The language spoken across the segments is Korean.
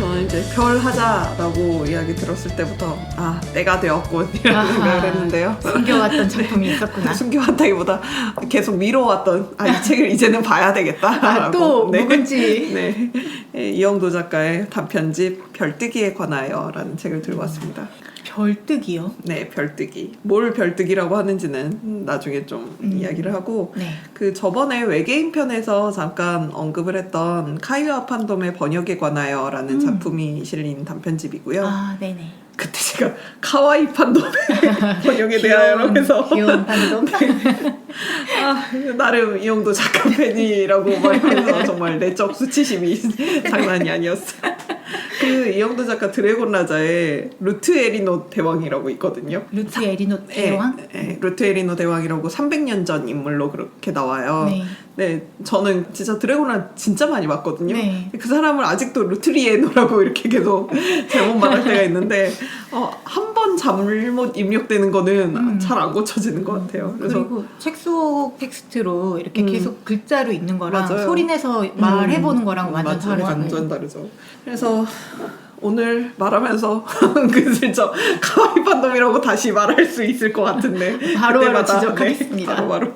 저는 이제 별 하자라고 이야기 들었을 때부터 때가 되었군 이런 생각을 했는데요. 숨겨왔던 작품이 있었구나. 숨겨왔다기보다 계속 미뤄왔던 이 책을 이제는 봐야 되겠다. 또 묵은지. 네, 이영도 작가의 단편집 별뜨기에 관하여라는 책을 들고 왔습니다. 별뜨기요? 네, 별뜨기. 뭘 별뜨기라고 하는지는 나중에 좀 이야기를 하고 네. 그 저번에 외계인 편에서 잠깐 언급을 했던 카이와 판돔의 번역에 관하여라는 작품이 실린 단편집이고요. 네네. 그때 제가 카와이 판돔의 번역에 대하여라고 해서 귀여운 판돔. 나름 이영도 작가 팬이라고 말해서 정말 내적 수치심이 장난이 아니었어요. 그 이영도 작가 드래곤 라자에 루트 에리노 대왕이라고 있거든요. 루트 에리노 대왕? 네, 루트 에리노 대왕이라고 300년 전 인물로 그렇게 나와요. 네, 저는 진짜 드래곤 라자 진짜 많이 봤거든요. 네. 그 사람을 아직도 루트리에노라고 이렇게 계속 잘못 말할 때가 있는데 한 번 잘못 입력되는 거는 잘 안 고쳐지는 것 같아요. 그리고 책 속 텍스트로 이렇게 계속 글자로 있는 거랑 맞아요. 소리내서 말해보는 거랑 완전 다르잖아요. 완전 다르죠. 그래서 오늘 말하면서 슬쩍 카와이 판돔이라고 다시 말할 수 있을 것 같은데 바로바로 지적하겠습니다. 바로바로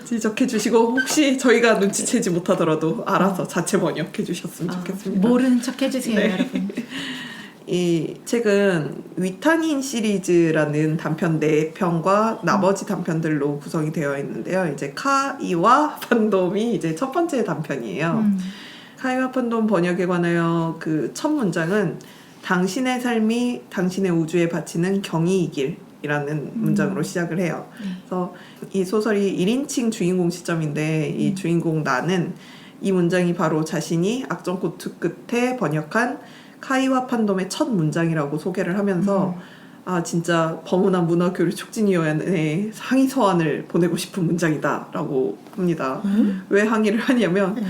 지적해 주시고 혹시 저희가 눈치채지 못하더라도 알아서 자체 번역해 주셨으면 좋겠습니다. 모르는 척 해주세요. 네. 여러분. 이 책은 위탄인 시리즈라는 단편 4편과 나머지 단편들로 구성이 되어 있는데요. 이제 카이와 판돔이 이제 첫 번째 단편이에요. 카이와 판돔 번역에 관하여 그 첫 문장은 당신의 삶이 당신의 우주에 바치는 경이이길이라는 문장으로 시작을 해요. 그래서 이 소설이 1인칭 주인공 시점인데 이 주인공 나는 이 문장이 바로 자신이 악정코트 끝에 번역한 카이와 판돔의 첫 문장이라고 소개를 하면서 진짜 범은한 문화교류 촉진위원회에 항의 서한을 보내고 싶은 문장이다 라고 합니다. 왜 항의를 하냐면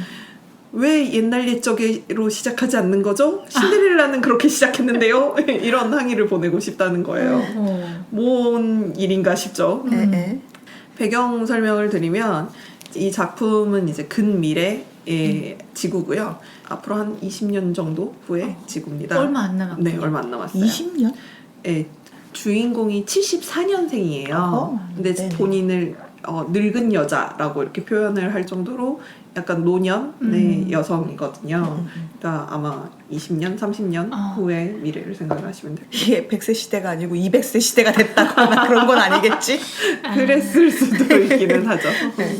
왜 옛날 옛적으로 시작하지 않는 거죠? 신데렐라는 그렇게 시작했는데요. 이런 항의를 보내고 싶다는 거예요. 뭔 일인가 싶죠. 배경 설명을 드리면 이 작품은 이제 근미래의 지구고요. 앞으로 한 20년 정도 후의 지구입니다. 얼마 안 남았군요. 네, 얼마 안 남았어요. 20년? 네, 주인공이 74년생이에요. 근데 본인을 늙은 여자라고 이렇게 표현을 할 정도로 약간 노년의 여성이거든요. 그러니까 아마 20년, 30년 후의 미래를 생각을 하시면 돼요. 이게 100세 시대가 아니고 200세 시대가 됐다거나 그런 건 아니겠지? 그랬을 수도 있기는 하죠. 네.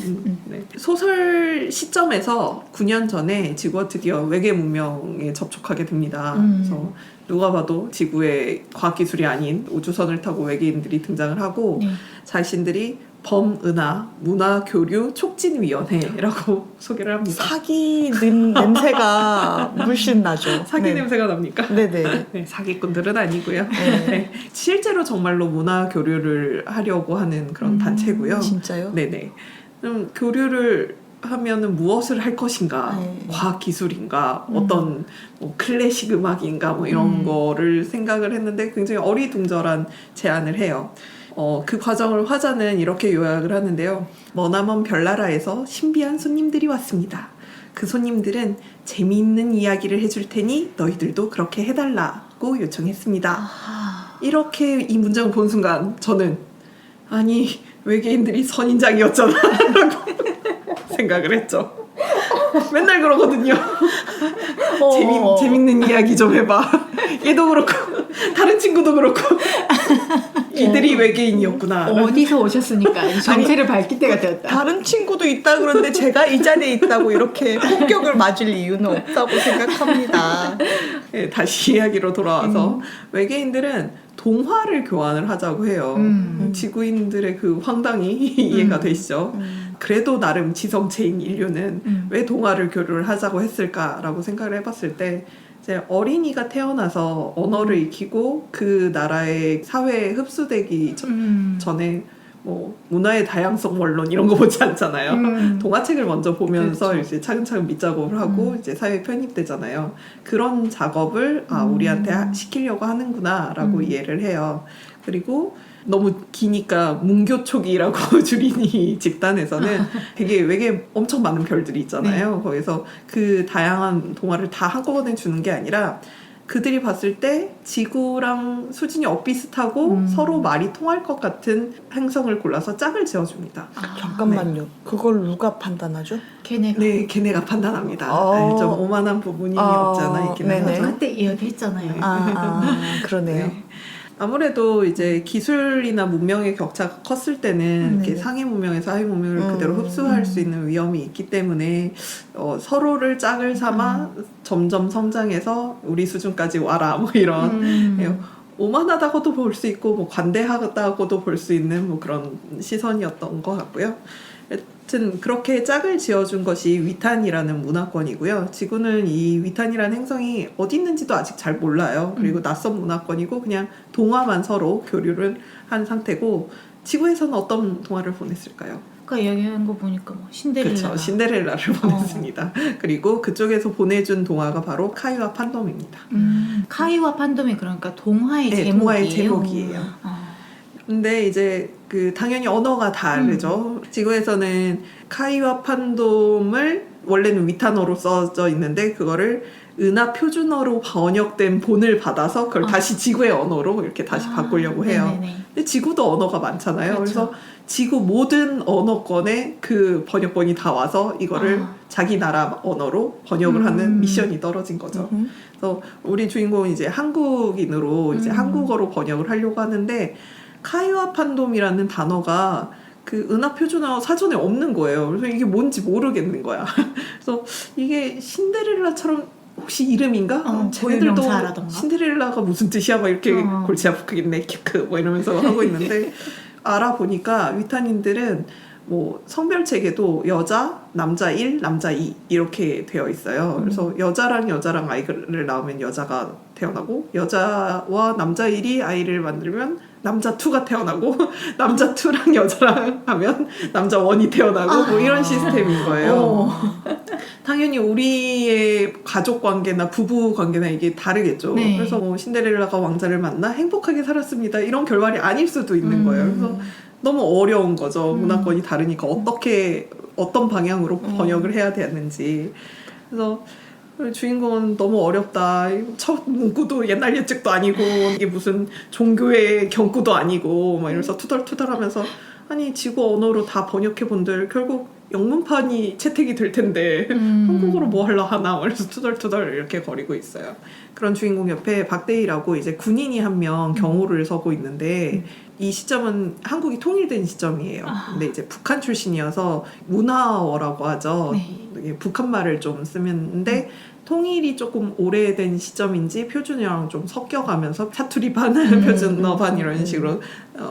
소설 시점에서 9년 전에 지구가 드디어 외계 문명에 접촉하게 됩니다. 그래서 누가 봐도 지구의 과학기술이 아닌 우주선을 타고 외계인들이 등장을 하고 자신들이 범은하 문화교류 촉진위원회라고 소개를 합니다. 사기 냄새가 물씬 나죠. 사기 냄새가 납니까? 네네. 네, 사기꾼들은 아니고요. 네. 실제로 정말로 문화교류를 하려고 하는 그런 단체고요. 진짜요? 네네. 그럼 교류를 하면은 무엇을 할 것인가? 과학 기술인가? 어떤 뭐 클래식 음악인가? 뭐 이런 거를 생각을 했는데 굉장히 어리둥절한 제안을 해요. 그 과정을 화자는 이렇게 요약을 하는데요. 머나먼 별나라에서 신비한 손님들이 왔습니다. 그 손님들은 재미있는 이야기를 해줄 테니 너희들도 그렇게 해달라고 요청했습니다. 이렇게 이 문장을 본 순간 저는 아니 외계인들이 선인장이었잖아 라고 생각을 했죠. 맨날 그러거든요. 재밌는 이야기 좀 해봐. 얘도 그렇고 다른 친구도 그렇고 이들이 외계인이었구나. 어디서 오셨으니까 정체를 밝힐 때가 되었다. 다른 친구도 있다 그러는데 제가 이 자리에 있다고 이렇게 폭격을 맞을 이유는 없다고 생각합니다. 네, 다시 이야기로 돌아와서 외계인들은 동화를 교환을 하자고 해요. 지구인들의 그 황당이 이해가 되시죠? 그래도 나름 지성체인 인류는 왜 동화를 교류를 하자고 했을까라고 생각을 해봤을 때 이제 어린이가 태어나서 언어를 익히고 그 나라의 사회에 흡수되기 전에 뭐 문화의 다양성 원론 이런 거 보지 않잖아요. 동화책을 먼저 보면서 그렇죠. 이제 차근차근 밑작업을 하고 이제 사회에 편입되잖아요. 그런 작업을 우리한테 시키려고 하는구나라고 이해를 해요. 그리고 너무 기니까 문교촉이라고 주린이 집단에서는 되게 외계 엄청 많은 별들이 있잖아요. 거기서 그 다양한 동화를 다 한꺼번에 주는 게 아니라 그들이 봤을 때 지구랑 수준이 엇비슷하고 서로 말이 통할 것 같은 행성을 골라서 짝을 지어줍니다. 잠깐만요. 그걸 누가 판단하죠? 걔네가 네, 걔네가 판단합니다. 어. 네, 좀 오만한 부분이 없지 않아 있기는 네네. 하죠. 그때 이야기했잖아요. 그러네요. 네. 아무래도 이제 기술이나 문명의 격차가 컸을 때는 이렇게 상위 문명에서 하위 문명을 그대로 흡수할 수 있는 위험이 있기 때문에 서로를 짝을 삼아 점점 성장해서 우리 수준까지 와라 뭐 이런 오만하다고도 볼 수 있고 뭐 관대하다고도 볼 수 있는 뭐 그런 시선이었던 것 같고요. 하여튼 그렇게 짝을 지어준 것이 위탄이라는 문화권이고요. 지구는 이 위탄이라는 행성이 어디 있는지도 아직 잘 몰라요. 그리고 낯선 문화권이고 그냥 동화만 서로 교류를 한 상태고 지구에서는 어떤 동화를 보냈을까요? 아까 이야기한 거 보니까 뭐 신데렐라. 그렇죠. 신데렐라를 보냈습니다. 그리고 그쪽에서 보내준 동화가 바로 카이와 판돔입니다. 카이와 판돔이 그러니까 동화의 네, 제목이에요. 동화의 제목이에요. 어. 근데 이제 그 당연히 언어가 다르죠. 지구에서는 카이와 판돔을 원래는 위탄어로 써져 있는데 그거를 은하 표준어로 번역된 본을 받아서 그걸 다시 지구의 언어로 이렇게 다시 바꾸려고 해요. 네네네. 근데 지구도 언어가 많잖아요. 그렇죠. 그래서 지구 모든 언어권에 그 번역본이 다 와서 이거를 자기 나라 언어로 번역을 하는 미션이 떨어진 거죠. 그래서 우리 주인공은 이제 한국인으로 이제 한국어로 번역을 하려고 하는데 카이와 판돔이라는 단어가 그 은하 표준어 사전에 없는 거예요. 그래서 이게 뭔지 모르겠는 거야. 그래서 이게 신데렐라처럼 혹시 이름인가? 쟤네들도 고유명사라던가? 신데렐라가 무슨 뜻이야? 막 이렇게 골치 아프겠네, 키크 뭐 이러면서 하고 있는데 알아보니까 위탄인들은 뭐 성별 체계도 여자, 남자 1, 남자 2 이렇게 되어 있어요. 그래서 여자랑 아이를 낳으면 여자가 태어나고 여자와 남자 1이 아이를 만들면 남자 2가 태어나고 남자 2랑 여자랑 하면 남자 1이 태어나고 뭐 이런 시스템인 거예요. 당연히 우리의 가족 관계나 부부 관계나 이게 다르겠죠. 네. 그래서 뭐 신데렐라가 왕자를 만나 행복하게 살았습니다. 이런 결말이 아닐 수도 있는 거예요. 그래서 너무 어려운 거죠. 문화권이 다르니까 어떤 방향으로 번역을 해야 되는지. 그래서 주인공은 너무 어렵다. 첫 문구도 옛날 예측도 아니고 이게 무슨 종교의 경구도 아니고 막 이러면서 투덜투덜하면서 아니 지구 언어로 다 번역해본들 결국 영문판이 채택이 될 텐데 한국어로 뭐 하려 하나 그래서 투덜투덜 이렇게 거리고 있어요. 그런 주인공 옆에 박대희라고 이제 군인이 한 명 경호를 서고 있는데 이 시점은 한국이 통일된 시점이에요. 근데 이제 북한 출신이어서 문화어라고 하죠. 네. 북한말을 좀 쓰는데 통일이 조금 오래된 시점인지 표준어랑 좀 섞여가면서 사투리 반, 표준어 반 이런 식으로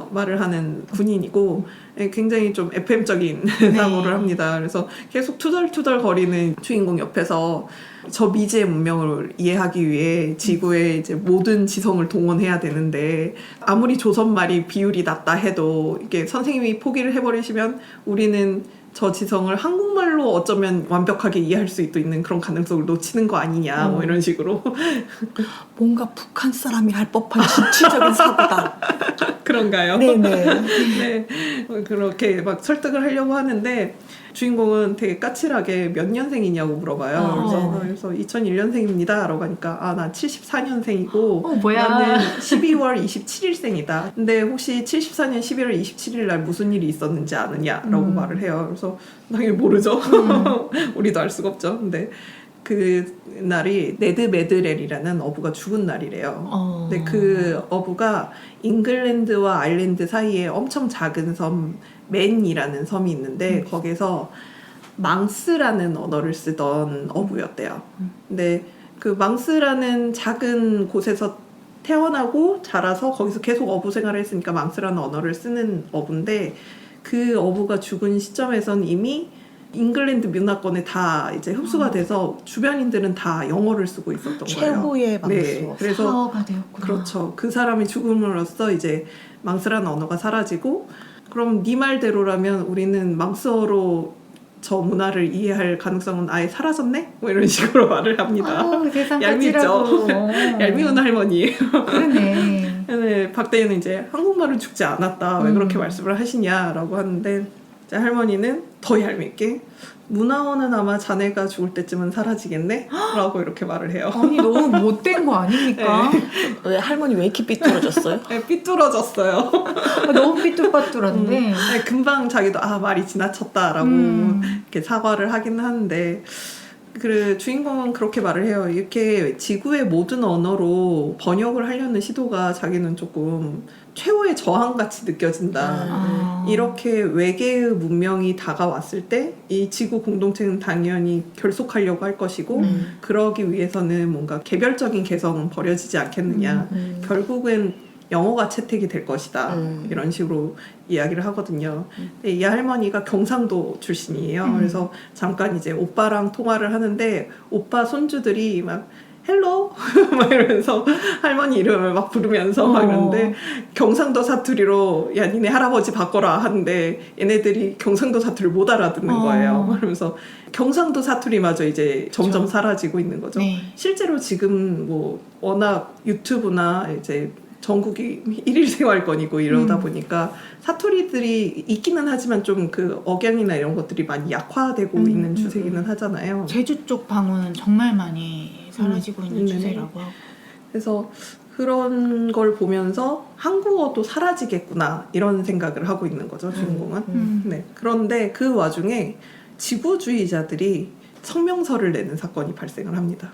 말을 하는 군인이고 굉장히 좀 FM적인 사고를 합니다. 그래서 계속 투덜투덜 거리는 주인공 옆에서 저 미지의 문명을 이해하기 위해 지구의 이제 모든 지성을 동원해야 되는데 아무리 조선말이 비율이 낮다 해도 이게 선생님이 포기를 해버리시면 우리는 저 지성을 한국말로 어쩌면 완벽하게 이해할 수 있는 그런 가능성을 놓치는 거 아니냐 뭐 이런 식으로 뭔가 북한 사람이 할 법한 진취적인 사고다. 그런가요? 네네. 네, 그렇게 막 설득을 하려고 하는데 주인공은 되게 까칠하게 몇 년생이냐고 물어봐요. 그래서 2001년생입니다. 라고 하니까 아, 나 74년생이고 뭐야? 나는 12월 27일생이다. 근데 혹시 74년 11월 27일 날 무슨 일이 있었는지 아느냐? 라고 말을 해요. 그래서 당연히 모르죠. 우리도 알 수가 없죠. 근데 그 날이 네드 메드렐이라는 어부가 죽은 날이래요. 근데 그 어부가 잉글랜드와 아일랜드 사이에 엄청 작은 섬 맨이라는 섬이 있는데 거기서 망스라는 언어를 쓰던 어부였대요. 근데 그 망스라는 작은 곳에서 태어나고 자라서 거기서 계속 어부 생활을 했으니까 망스라는 언어를 쓰는 어부인데 그 어부가 죽은 시점에선 이미 잉글랜드 문화권에 다 이제 흡수가 돼서 주변인들은 다 영어를 쓰고 있었던 거예요. 최후의 망수. 네, 그래서 사어가 되었구나. 그렇죠. 그 사람이 죽음으로써 이제 망스라는 언어가 사라지고 그럼 네 말대로라면 우리는 망스어로 저 문화를 이해할 가능성은 아예 사라졌네? 뭐 이런 식으로 말을 합니다. 세상 얄밉죠? 까칠하고. 얄미운 할머니예요. 그러네. 근데 박대희는 이제 한국말은 죽지 않았다. 왜 그렇게 말씀을 하시냐라고 하는데 이제 할머니는 더 얄밉게 문화원은 아마 자네가 죽을 때쯤은 사라지겠네? 라고 이렇게 말을 해요. 아니 너무 못된 거 아닙니까? 왜 할머니 왜 이렇게 삐뚤어졌어요? 네, 삐뚤어졌어요. 너무 삐뚤빠뚤한데. 네, 금방 자기도 말이 지나쳤다라고 이렇게 사과를 하긴 하는데 그 주인공은 그렇게 말을 해요. 이렇게 지구의 모든 언어로 번역을 하려는 시도가 자기는 조금 최후의 저항같이 느껴진다. 이렇게 외계의 문명이 다가왔을 때 이 지구 공동체는 당연히 결속하려고 할 것이고 그러기 위해서는 뭔가 개별적인 개성은 버려지지 않겠느냐. 결국은 영어가 채택이 될 것이다. 이런 식으로 이야기를 하거든요. 근데 이 할머니가 경상도 출신이에요. 그래서 잠깐 이제 오빠랑 통화를 하는데 오빠 손주들이 막 헬로 막 이러면서 할머니 이름을 막 부르면서 막 이러는데 경상도 사투리로 야 니네 할아버지 바꿔라 하는데 얘네들이 경상도 사투리를 못 알아듣는 거예요. 그러면서 경상도 사투리마저 이제 점점 사라지고 있는 거죠. 네. 실제로 지금 뭐 워낙 유튜브나 이제 전국이 일일 생활권이고 이러다 보니까 사투리들이 있기는 하지만 좀 그 억양이나 이런 것들이 많이 약화되고 있는 추세기는 하잖아요. 제주 쪽 방언은 정말 많이 사라지고 있는 추세라고 하고. 그래서 그런 걸 보면서 한국어도 사라지겠구나 이런 생각을 하고 있는 거죠, 주인공은. 네. 그런데 그 와중에 지구주의자들이 성명서를 내는 사건이 발생을 합니다.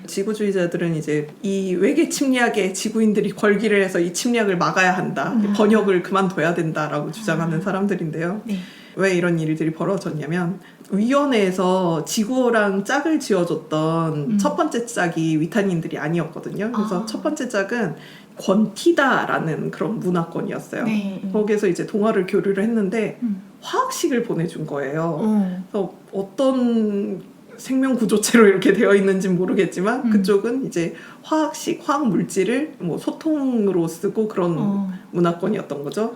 지구주의자들은 이제 이 외계 침략에 지구인들이 걸기를 해서 이 침략을 막아야 한다. 번역을 그만둬야 된다라고 주장하는 사람들인데요. 네. 왜 이런 일들이 벌어졌냐면 위원회에서 지구랑 짝을 지어줬던 첫 번째 짝이 위탄인들이 아니었거든요. 그래서 첫 번째 짝은 권티다라는 그런 문화권이었어요. 네. 거기에서 이제 동화를 교류를 했는데 화학식을 보내준 거예요. 그래서 어떤 생명 구조체로 이렇게 되어 있는지는 모르겠지만 그쪽은 이제 화학식, 화학 물질을 뭐 소통으로 쓰고 그런 문화권이었던 거죠.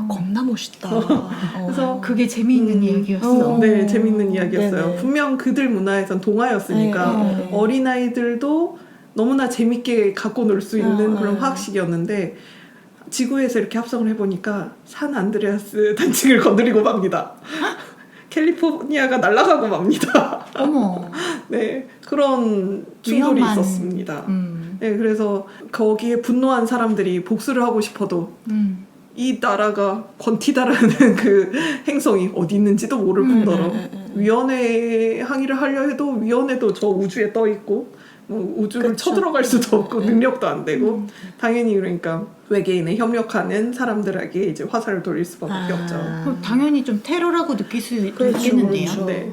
겁나 멋있다. 그래서 그게 재미있는 이야기였어. 네, 재밌는 이야기였어요. 네네. 분명 그들 문화에선 동화였으니까 네. 어린아이들도 너무나 재밌게 갖고 놀 수 있는 그런 네. 화학식이었는데 지구에서 이렇게 합성을 해보니까 산 안드레아스 단층을 건드리고 맙니다. 캘리포니아가 날아가고 맙니다. 어머. 네, 그런 충돌이 위험한- 있었습니다. 네, 그래서 거기에 분노한 사람들이 복수를 하고 싶어도 이 나라가 권티다라는 그 행성이 어디 있는지도 모를 뿐더러 위원회 항의를 하려 해도 위원회도 저 우주에 떠 있고 뭐 우주를 그쵸. 쳐들어갈 수도 없고 능력도 안 되고 당연히 그러니까 외계인에 협력하는 사람들에게 이제 화살을 돌릴 수밖에 없죠. 그럼 당연히 좀 테러라고 느낄 수 그렇죠, 있겠는데요. 그렇죠. 네.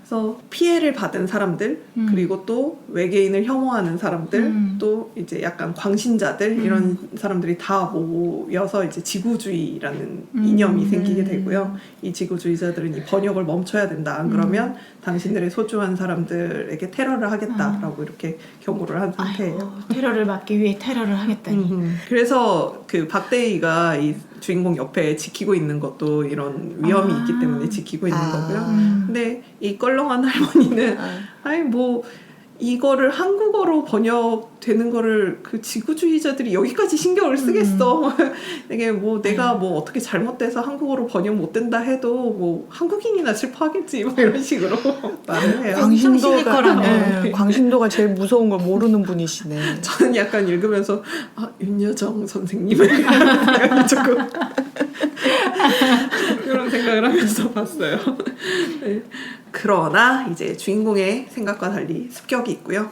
그래서 피해를 받은 사람들 그리고 또 외계인을 혐오하는 사람들 또 이제 약간 광신자들 이런 사람들이 다 모여서 이제 지구주의라는 이념이 생기게 되고요. 이 지구주의자들은 이 번역을 멈춰야 된다. 안 그러면 당신들의 소중한 사람들에게 테러를 하겠다라고 이렇게 경고를 한 상태예요. 아이고, 테러를 막기 위해 테러를 하겠다니. 그래서 그 박대희가 이 주인공 옆에 지키고 있는 것도 이런 위험이 있기 때문에 지키고 있는 거고요. 근데 이 껄렁한 할머니는 아니 뭐 이거를 한국어로 번역되는 거를 그 지구주의자들이 여기까지 신경을 쓰겠어. 이게 뭐 내가 뭐 어떻게 잘못돼서 한국어로 번역 못 된다 해도 뭐 한국인이나 슬퍼하겠지 뭐 이런 식으로 말을 해요. 광신도가- 광신도가 제일 무서운 걸 모르는 분이시네. 저는 약간 읽으면서 윤여정 선생님을 생각이 조금 그런 생각을 하면서 봤어요. 네. 그러나 이제 주인공의 생각과 달리 습격이 있고요.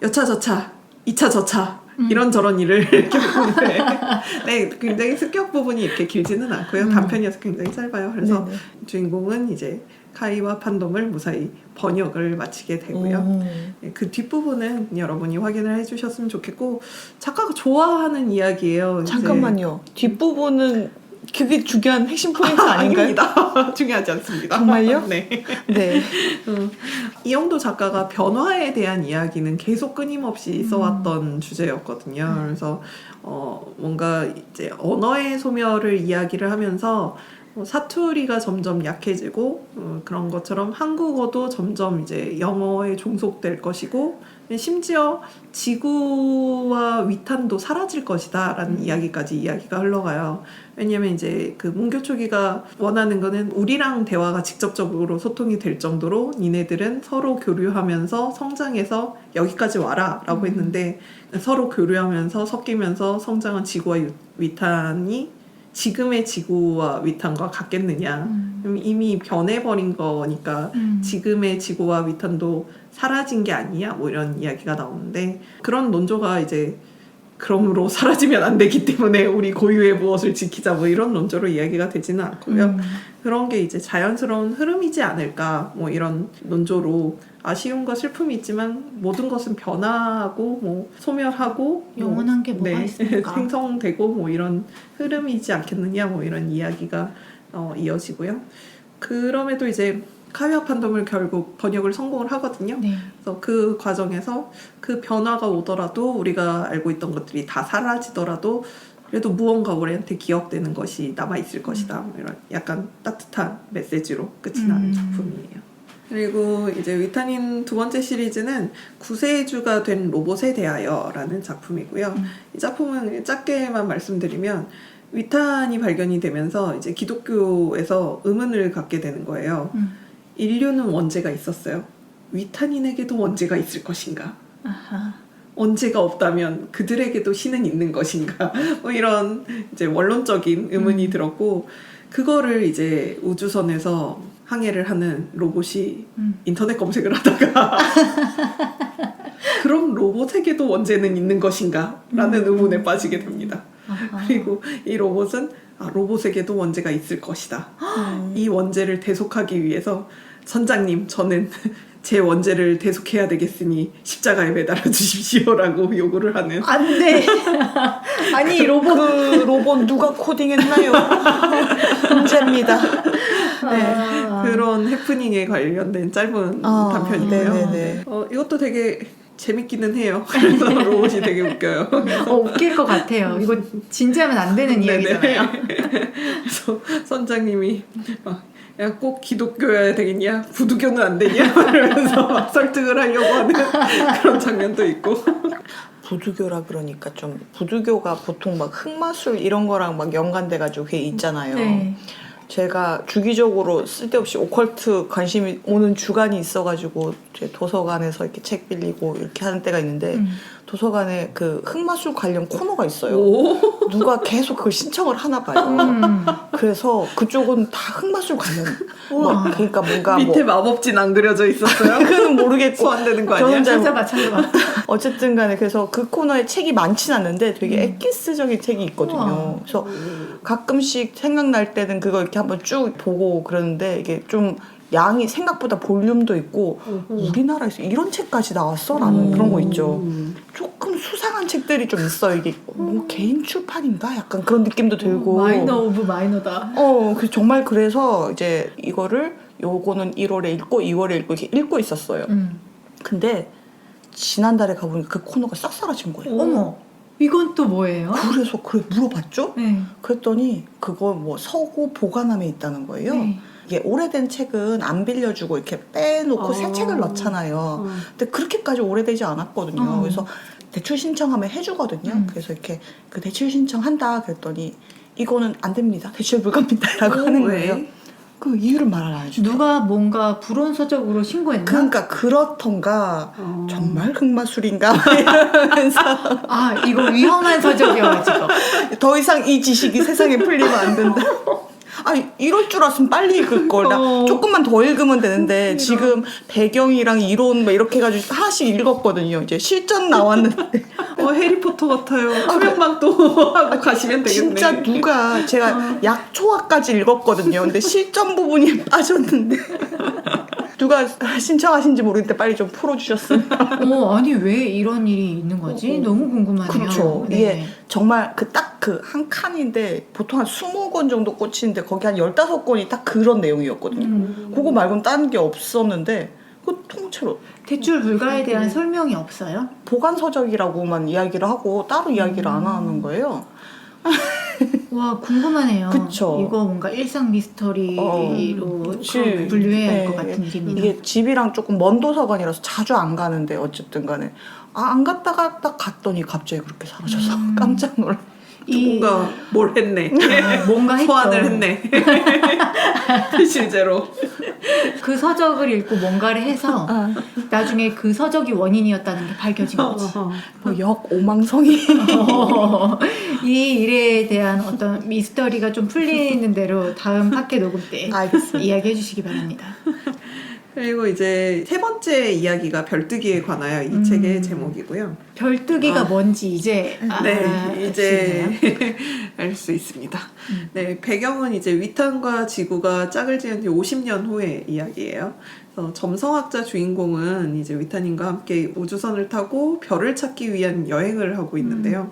여차저차, 2차 저차 이런저런 일을 겪는데 네, 굉장히 습격 부분이 이렇게 길지는 않고요. 단편이어서 굉장히 짧아요. 그래서 네네. 주인공은 이제 카이와 판돔을 무사히 번역을 마치게 되고요. 네, 그 뒷부분은 여러분이 확인을 해주셨으면 좋겠고 작가가 좋아하는 이야기예요. 이제. 잠깐만요. 뒷부분은 그게 중요한 핵심 포인트 아닌가요? 아닙니다. 중요하지 않습니다. 정말요? 네. 네. 이영도 작가가 변화에 대한 이야기는 계속 끊임없이 써왔던 주제였거든요. 그래서 뭔가 이제 언어의 소멸을 이야기를 하면서 사투리가 점점 약해지고 그런 것처럼 한국어도 점점 이제 영어에 종속될 것이고 심지어 지구와 위탄도 사라질 것이다라는 이야기까지 이야기가 흘러가요. 왜냐면 이제 그 문교초기가 원하는 거는 우리랑 대화가 직접적으로 소통이 될 정도로 니네들은 서로 교류하면서 성장해서 여기까지 와라라고 했는데 서로 교류하면서 섞이면서 성장한 지구와 위탄이 지금의 지구와 위탄과 같겠느냐. 이미 변해버린 거니까 지금의 지구와 위탄도 사라진 게 아니야 뭐 이런 이야기가 나오는데 그런 논조가 이제 그러므로 사라지면 안 되기 때문에 우리 고유의 무엇을 지키자 뭐 이런 논조로 이야기가 되지는 않고요. 그런 게 이제 자연스러운 흐름이지 않을까 뭐 이런 논조로 아쉬움과 슬픔이 있지만 모든 것은 변화하고 뭐 소멸하고 영원한 게 뭐가 있습니까? 생성되고 뭐 이런 흐름이지 않겠느냐 뭐 이런 이야기가 이어지고요. 그럼에도 이제 카이와 판돔을 결국 번역을 성공을 하거든요. 네. 그래서 그 과정에서 그 변화가 오더라도 우리가 알고 있던 것들이 다 사라지더라도 그래도 무언가 우리한테 기억되는 것이 남아있을 것이다. 뭐 이런 약간 따뜻한 메시지로 끝이 나는 작품이에요. 그리고 이제 위탄인 두 번째 시리즈는 구세주가 된 로봇에 대하여라는 작품이고요. 이 작품은 짧게만 말씀드리면 위탄이 발견이 되면서 이제 기독교에서 의문을 갖게 되는 거예요. 인류는 원죄가 있었어요. 위탄인에게도 원죄가 있을 것인가? 아하. 원죄가 없다면 그들에게도 신은 있는 것인가? 뭐 이런 이제 원론적인 의문이 들었고 그거를 이제 우주선에서 항해를 하는 로봇이 인터넷 검색을 하다가 그럼 로봇에게도 원죄는 있는 것인가? 라는 의문에 빠지게 됩니다. 아하. 그리고 이 로봇은 로봇에게도 원죄가 있을 것이다. 이 원죄를 대속하기 위해서 선장님 저는 제 원죄를 대속해야 되겠으니 십자가에 매달아 주십시오라고 요구를 하는. 안 돼. 아니 이 로봇 그 로봇 누가 코딩했나요? 문제입니다. 네. 그런 해프닝에 관련된 짧은 단편이고요. 네네네. 이것도 되게 재밌기는 해요. 그래서 로봇이 되게 웃겨요. 웃길 것 같아요. 이거 진지하면 안 되는 이야기잖아요. 그래서 선장님이 야, 꼭 기독교여야 되겠냐? 부두교는 안 되냐? 이러면서 막 설득을 하려고 하는 그런 장면도 있고. 부두교라 그러니까 좀 부두교가 보통 막 흑마술 이런 거랑 막 연관돼가지고 그게 있잖아요. 네. 제가 주기적으로 쓸데없이 오컬트 관심이 오는 주간이 있어가지고 제 도서관에서 이렇게 책 빌리고 이렇게 하는 때가 있는데 도서관에 그 흑마술 관련 코너가 있어요. 오. 누가 계속 그걸 신청을 하나 봐요. 그래서 그쪽은 다 흑마술 관련. 뭐 그러니까 뭔가 밑에 뭐 마법진 안 그려져 있었어요? 그건 모르겠고 소환되는 거 저는 아니야? 잘 찾아봐. 어쨌든 간에 그래서 그 코너에 책이 많진 않는데 되게 엑기스적인 책이 있거든요. 우와. 그래서 가끔씩 생각날 때는 그거 이렇게 한번 쭉 보고 그러는데 이게 좀 양이 생각보다 볼륨도 있고 우리나라에서 이런 책까지 나왔어? 라는 그런 거 있죠. 조금 수상한 책들이 좀 있어요. 이게 뭐 개인 출판인가? 약간 그런 느낌도 들고 마이너 오브 마이너다. 정말 그래서 이제 이거를 요거는 1월에 읽고 2월에 읽고 이렇게 읽고 있었어요. 근데 지난달에 가보니까 그 코너가 싹 사라진 거예요. 어머, 이건 또 뭐예요? 그래서 그래 물어봤죠? 네. 그랬더니 그거 뭐 서고 보관함에 있다는 거예요. 네. 이게 오래된 책은 안 빌려주고 이렇게 빼놓고 새 책을 넣잖아요. 근데 그렇게까지 오래되지 않았거든요. 그래서 대출 신청하면 해주거든요. 그래서 이렇게 그 대출 신청한다 그랬더니 이거는 안 됩니다. 대출 불가입니다라고 하는 거예요. 그 이유를 말 안 해주죠. 누가 뭔가 불온서적으로 신고했나? 그러니까 그렇던가 정말 흑마술인가 이러면서 이거 위험한 서적이어가지고. 더 이상 이 지식이 세상에 풀리면 안 된다. 이럴 줄 알았으면 빨리 읽을 걸. 나 조금만 더 읽으면 되는데 지금 배경이랑 이론 막 이렇게 해가지고 하나씩 읽었거든요. 이제 실전 나왔는데 해리포터 같아요. 투명망도 하고 가시면 되겠네. 진짜 누가 제가 약초화까지 읽었거든요. 근데 실전 부분이 빠졌는데 누가 신청하신지 모르겠는데 빨리 좀 풀어주셨으면. 아니 왜 이런 일이 있는 거지? 너무 궁금하네요. 그렇죠. 네. 이게 정말 딱 그 한 칸인데 보통 한 20권 정도 꽂히는데 거기 한 15권이 딱 그런 내용이었거든요. 그거 말고는 다른 게 없었는데 그 통째로 대출 불가에 대한 설명이 없어요? 보관 서적이라고만 이야기를 하고 따로 이야기를 안 하는 거예요. 와 궁금하네요. 그쵸. 이거 뭔가 일상 미스터리로 그치. 분류해야 할 네. 것 같은 이름이다. 이게 집이랑 조금 먼 도서관이라서 자주 안 가는데 어쨌든 간에 안 갔다가 딱 갔더니 갑자기 그렇게 사라져서 깜짝 놀랐. 뭔가 뭘 했네. 뭔가 했죠. 소환을 했네. 실제로. 그 서적을 읽고 뭔가를 해서 나중에 그 서적이 원인이었다는 게 밝혀진 거지. 역 오망성이. 이 일에 대한 어떤 미스터리가 좀 풀리는 대로 다음 팟캐 녹음 때 알겠습니다. 이야기해 주시기 바랍니다. 그리고 이제 세 번째 이야기가 별뜨기에 관하여 이 책의 제목이고요. 별뜨기가 뭔지 이제 네, 이제 알 수 있습니다. 네, 배경은 이제 위탄과 지구가 짝을 지은 지 50년 후의 이야기예요. 그래서 점성학자 주인공은 이제 위탄님과 함께 우주선을 타고 별을 찾기 위한 여행을 하고 있는데요.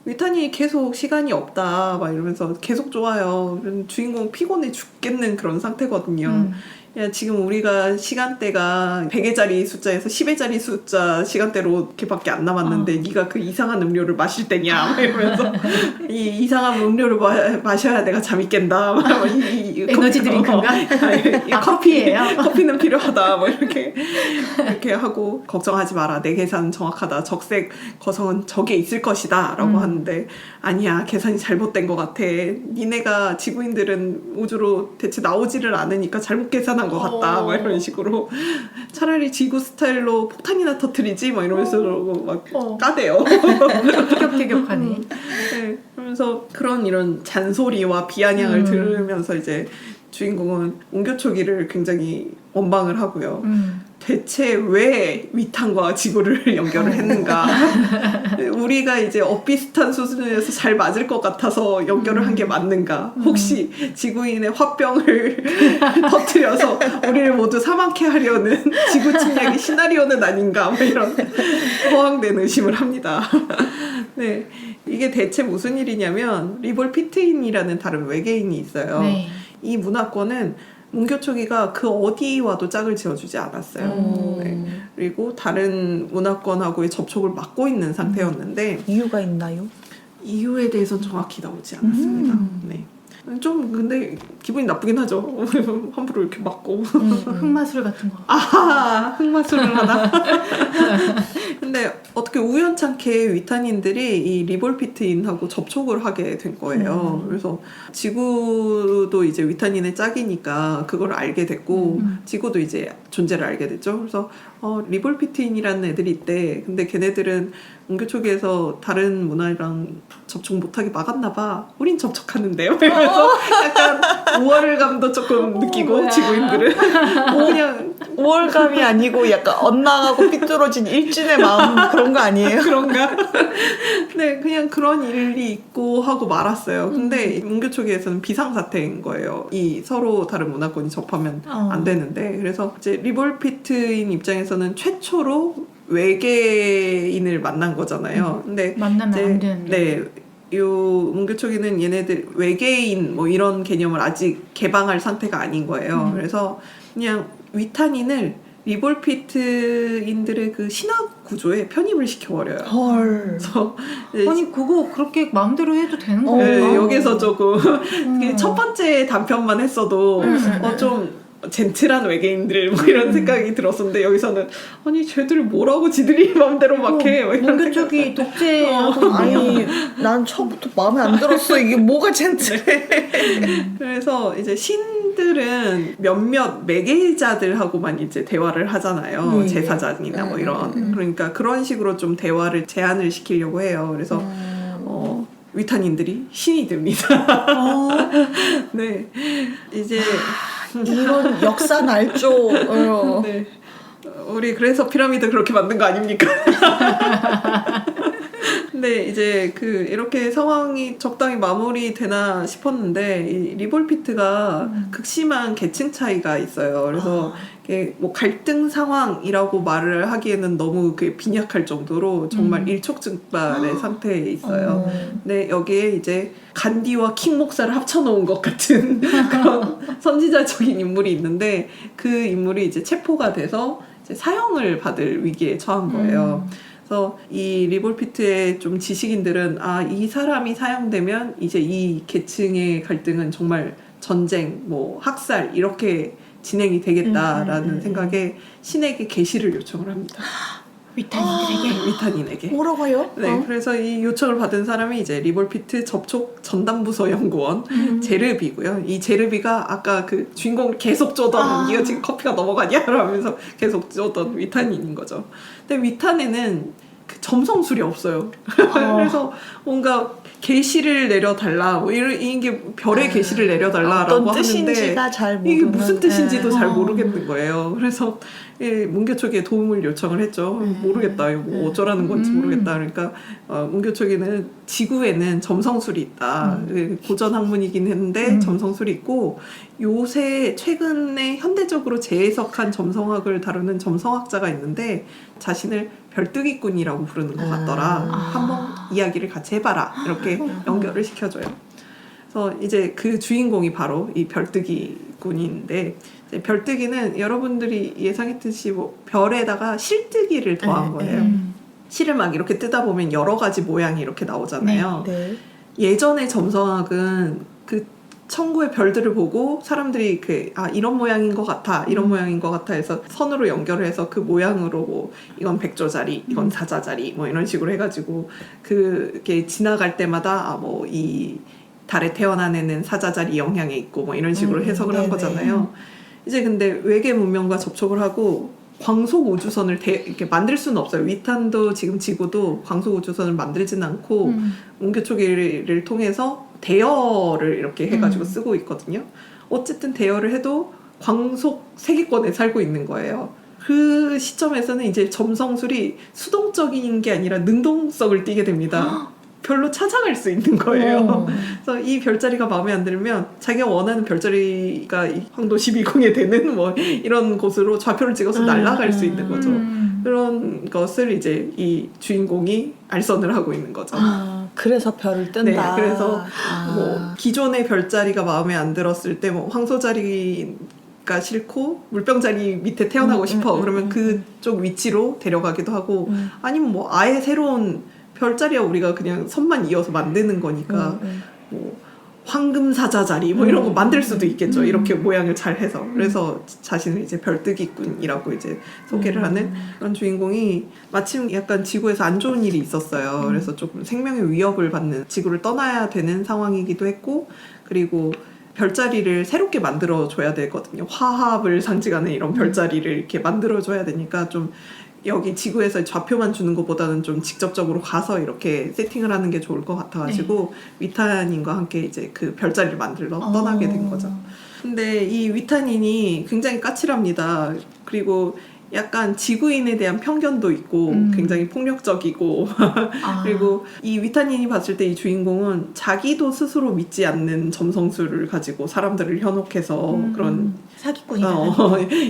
위탄이 계속 시간이 없다 막 이러면서 계속 좋아요. 주인공 피곤해 죽겠는 그런 상태거든요. 야, 지금 우리가 시간대가 100회짜리 숫자에서 10회짜리 숫자 시간대로 이렇게밖에 안 남았는데 네가 그 이상한 음료를 마실 때냐 막 이러면서 이 이상한 음료를 마셔야 내가 잠이 깬다 막 에너지 드링크인가? 이 커피예요? 커피는 필요하다 뭐 이렇게 하고 걱정하지 마라 내 계산은 정확하다 적색 거성은 저게 있을 것이다 라고 하는데 아니야 계산이 잘못된 것 같아 니네가 지구인들은 우주로 대체 나오지를 않으니까 잘못 계산한 것 같다 막 이런 식으로 차라리 지구 스타일로 폭탄이나 터뜨리지 막 이러면서 막 까대요. 티격태격하네. 네, 그러면서 그런 이런 잔소리와 비아냥을 들으면서 이제 주인공은 옹교초기를 굉장히 원망을 하고요. 대체 왜 위탄과 지구를 연결을 했는가? 우리가 이제 엇비슷한 수준에서 잘 맞을 것 같아서 연결을 한 게 맞는가? 혹시 지구인의 화병을 터뜨려서 우리를 모두 사망케 하려는 지구 침략의 시나리오는 아닌가? 뭐 이런 허황된 의심을 합니다. 네, 이게 대체 무슨 일이냐면 리볼 피트인이라는 다른 외계인이 있어요. 네. 이 문화권은 문교초기가 그 어디와도 짝을 지어주지 않았어요. 네. 그리고 다른 문화권하고의 접촉을 막고 있는 상태였는데 이유가 있나요? 이유에 대해서는 정확히 나오지 않았습니다. 네. 좀 근데 기분이 나쁘긴 하죠. 함부로 이렇게 막고. 흑마술 같은 거. 아하, 흑마술을 하나? 근데 어떻게 우연찮게 위탄인들이 이 리볼피트인하고 접촉을 하게 된 거예요. 그래서 지구도 이제 위탄인의 짝이니까 그걸 알게 됐고 지구도 이제 존재를 알게 됐죠. 그래서 리볼피트인이라는 애들이 있대. 근데 걔네들은 옹교초기에서 다른 문화랑 접촉 못하게 막았나 봐. 우린 접촉하는데요. 그래서 약간 우월감도 조금 느끼고 지구인들은 그냥 우월감이 아니고 약간 엇나가고 삐뚤어진 일진의 마음 그런 거 아니에요? 그런가? 네, 그냥 그런 일이 있고 하고 말았어요. 근데 옹교초기에서는 비상사태인 거예요. 이 서로 다른 문화권이 접하면 안 되는데. 그래서 이제 리볼피트인 입장에서는 최초로 외계인을 만난 거잖아요. 근데 만나면 이제, 안 되는데. 네. 요 문교초기는 얘네들 외계인 뭐 이런 개념을 아직 개방할 상태가 아닌 거예요. 그래서 그냥 위탄인을 리볼피트인들의 그 신학 구조에 편입을 시켜버려요. 헐. 그래서 아니 그거 그렇게 마음대로 해도 되는 거야? 네, 여기서 조금 첫 번째 단편만 했어도 좀 젠틀한 외계인들 뭐 이런 생각이 들었었는데 여기서는 아니 쟤들 뭐라고 지들이 마음대로 막 해. 문교 쪽이 독재하고 아니 난 처음부터 마음에 안 들었어. 이게 뭐가 젠틀해. 그래서 이제 신들은 몇몇 매개자들하고만 이제 대화를 하잖아요. 제사장이나 뭐 이런. 그러니까 그런 식으로 좀 대화를 제한을 시키려고 해요. 그래서 위탄인들이 신이 됩니다. 네, 이제 이런 역사 날조. 네, 우리 그래서 피라미드 그렇게 만든 거 아닙니까? 근데 이제 이렇게 상황이 적당히 마무리되나 싶었는데 이 리볼피트가 극심한 계층 차이가 있어요. 그래서 이게 뭐 갈등 상황이라고 말을 하기에는 너무 빈약할 정도로 정말 일촉즉발의 상태에 있어요. 근데 여기에 이제 간디와 킹 목사를 합쳐놓은 것 같은 그런 선지자적인 인물이 있는데 그 인물이 이제 체포가 돼서 이제 사형을 받을 위기에 처한 거예요. 그래서 그래서 이 리볼피트의 좀 지식인들은 이 사람이 사용되면 이제 이 계층의 갈등은 정말 전쟁, 뭐 학살 이렇게 진행이 되겠다라는 생각에 신에게 계시를 요청을 합니다. 위탄인들에게? 위탄인에게. 뭐라고요? 네, 그래서 이 요청을 받은 사람이 이제 리볼피트 접촉 전담부서 연구원 제르비고요. 이 제르비가 아까 그 주인공 계속 쪼던 네가 지금 커피가 넘어가냐? 라면서 계속 쪼던 위탄인인 거죠. 근데 위탄에는 그 점성술이 없어요. 그래서 뭔가 계시를 내려달라, 뭐 이게 별의 계시를 내려달라라고 어떤 하는데 뜻인지가 잘 모르는, 이게 무슨 뜻인지도 잘 어. 모르겠는 거예요. 그래서 문교초기에 도움을 요청을 했죠. 모르겠다, 이거 뭐 어쩌라는 건지 모르겠다. 그러니까 문교초기는 지구에는 점성술이 있다. 고전 학문이긴 했는데 점성술이 있고 요새 최근에 현대적으로 재해석한 점성학을 다루는 점성학자가 있는데 자신을 별뜨기꾼이라고 부르는 것 같더라. 한번 이야기를 같이 해봐라. 이렇게 연결을 시켜줘요. 그래서 이제 그 주인공이 바로 이 별뜨기꾼인데 이제 별뜨기는 여러분들이 예상했듯이 뭐 별에다가 실뜨기를 더한 거예요. 실을 막 이렇게 뜨다 보면 여러 가지 모양이 이렇게 나오잖아요. 네. 예전의 점성학은 그 천구의 별들을 보고 사람들이 이런 모양인 것 같아, 이런 모양인 것 같아 해서 선으로 연결을 해서 그 모양으로 뭐 이건 백조자리, 이건 사자자리 뭐 이런 식으로 해가지고 그게 지나갈 때마다 뭐 이 달에 태어난 애는 사자자리 영향에 있고 뭐 이런 식으로 해석을 한 거잖아요. 이제 근데 외계 문명과 접촉을 하고 광속 우주선을 이렇게 만들 수는 없어요. 위탄도 지금 지구도 광속 우주선을 만들지는 않고 문교초기를 통해서 대여를 이렇게 해가지고 쓰고 있거든요. 어쨌든 대여를 해도 광속 세기권에 살고 있는 거예요. 그 시점에서는 이제 점성술이 수동적인 게 아니라 능동성을 띠게 됩니다. 별로 찾아갈 수 있는 거예요. 그래서 이 별자리가 마음에 안 들면 자기가 원하는 별자리가 이 황도 12궁에 되는 뭐 이런 곳으로 좌표를 찍어서 날아갈 수 있는 거죠. 그런 것을 이제 이 주인공이 알선을 하고 있는 거죠. 그래서 별을 뜬다. 네, 그래서 뭐 기존의 별자리가 마음에 안 들었을 때 뭐 황소자리가 싫고 물병자리 밑에 태어나고 싶어. 그러면 그쪽 위치로 데려가기도 하고 아니면 뭐 아예 새로운 별자리야 우리가 그냥 선만 이어서 만드는 거니까 뭐 황금사자자리 뭐 이런 거 만들 수도 있겠죠. 이렇게 모양을 잘 해서. 그래서 자신을 이제 별뜨기꾼이라고 이제 소개를 하는 그런 주인공이 마침 약간 지구에서 안 좋은 일이 있었어요. 그래서 조금 생명의 위협을 받는 지구를 떠나야 되는 상황이기도 했고 그리고 별자리를 새롭게 만들어줘야 되거든요. 화합을 상징하는 이런 별자리를 이렇게 만들어줘야 되니까 좀 여기 지구에서 좌표만 주는 것보다는 좀 직접적으로 가서 이렇게 세팅을 하는 게 좋을 것 같아가지고 위탄인과 함께 이제 그 별자리를 만들러 떠나게 된 거죠. 근데 이 위탄인이 굉장히 까칠합니다. 그리고 약간 지구인에 대한 편견도 있고 굉장히 폭력적이고 그리고 이 위탄인이 봤을 때 이 주인공은 자기도 스스로 믿지 않는 점성술을 가지고 사람들을 현혹해서 그런 사기꾼이다.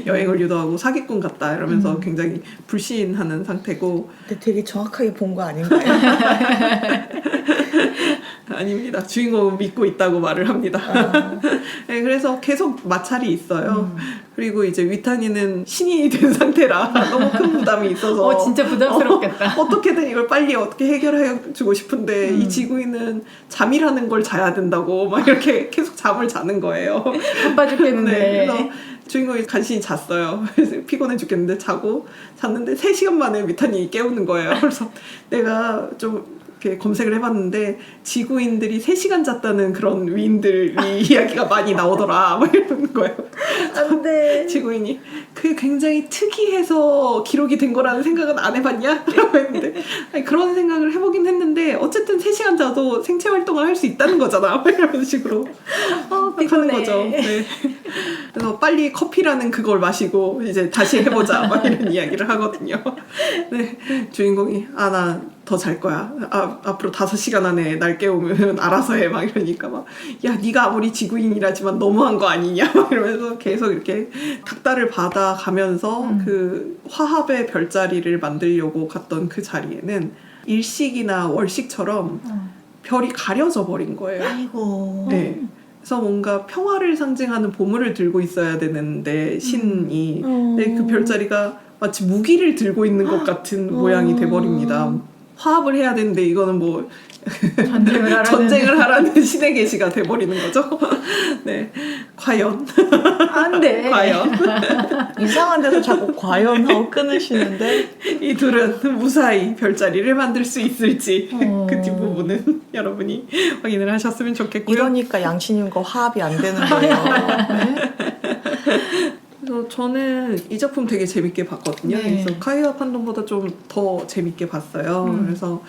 여행을 유도하고 사기꾼 같다 이러면서 굉장히 불신하는 상태고 근데 되게 정확하게 본 거 아닌가요? 아닙니다. 주인공은 믿고 있다고 말을 합니다. 네, 그래서 계속 마찰이 있어요. 그리고 이제 위탄이는 신이 된 상태라 너무 큰 부담이 있어서 진짜 부담스럽겠다. 어떻게든 이걸 빨리 어떻게 해결해주고 싶은데 이 지구인은 잠이라는 걸 자야 된다고 막 이렇게 계속 잠을 자는 거예요. 바빠 죽겠는데. 네, 그래서 주인공이 간신히 잤어요. 그래서 피곤해 죽겠는데 잤는데 3시간 만에 위탄이 깨우는 거예요. 그래서 내가 좀 이렇게 검색을 해봤는데 지구인들이 3시간 잤다는 그런 위인들이 이야기가 많이 나오더라 막 이러는 거예요. 안돼. 지구인이 그게 굉장히 특이해서 기록이 된 거라는 생각은 안 해봤냐? 라고 했는데 아니, 그런 생각을 해보긴 했는데 어쨌든 3시간 자도 생체 활동을 할 수 있다는 거잖아 막 이런 식으로 하는 거죠. 네. 그래서 빨리 커피라는 그걸 마시고 이제 다시 해보자 막 이런 이야기를 하거든요. 네. 주인공이 나 더 잘 거야. 앞으로 5시간 안에 날 깨우면 알아서 해. 막 이러니까 막 야 네가 아무리 지구인이라지만 너무한 거 아니냐 막 이러면서 계속 이렇게 닥달을 받아가면서 그 화합의 별자리를 만들려고 갔던 그 자리에는 일식이나 월식처럼 별이 가려져 버린 거예요. 아이고. 네. 그래서 뭔가 평화를 상징하는 보물을 들고 있어야 되는데 신이 근데 그 별자리가 마치 무기를 들고 있는 것 같은 모양이 돼버립니다. 화합을 해야 되는데 이거는 뭐 전쟁을 하라는 신의 계시가 돼버리는 거죠. 네, 과연 안 돼. 과연 이상한 데서 자꾸 과연 하고 끊으시는데 이 둘은 무사히 별자리를 만들 수 있을지 그 뒷부분은 여러분이 확인을 하셨으면 좋겠고요. 이러니까 양치님과 화합이 안 되는 거예요. 네? 그래서 저는 이 작품 되게 재밌게 봤거든요. 네. 그래서 카이와 판돈보다 좀 더 재밌게 봤어요. 그래서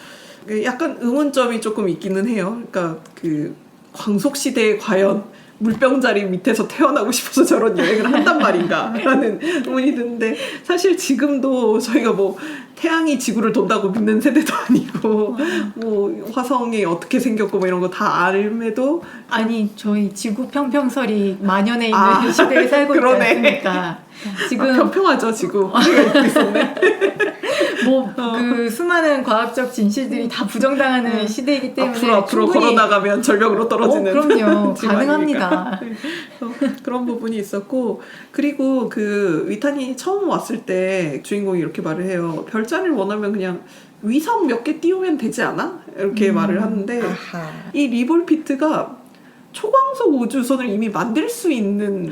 약간 의문점이 조금 있기는 해요. 그러니까 그 광속 시대에 과연 물병자리 밑에서 태어나고 싶어서 저런 여행을 한단 말인가라는 의문이 드는데 사실 지금도 저희가 뭐 태양이 지구를 돈다고 믿는 세대도 아니고 뭐 화성이 어떻게 생겼고 뭐 이런 거 다 알매도 아니 저희 지구 평평설이 만연해 있는 시대에 살고 있지 그러네. 않습니까? 지금 평평하죠 지구. 우리가 입고 있었네. 뭐 그 수많은 과학적 진실들이 다 부정당하는 시대이기 때문에 앞으로 걸어나가면 절벽으로 떨어지는 그럼요. 지구 가능합니다. 아닙니까? 그래서 그런 부분이 있었고 그리고 그 위탄이 처음 왔을 때 주인공이 이렇게 말을 해요. 별자리를 원하면 그냥 위성 몇 개 띄우면 되지 않아? 이렇게 말을 하는데 아하. 이 리볼피트가 초광속 우주선을 이미 만들 수 있는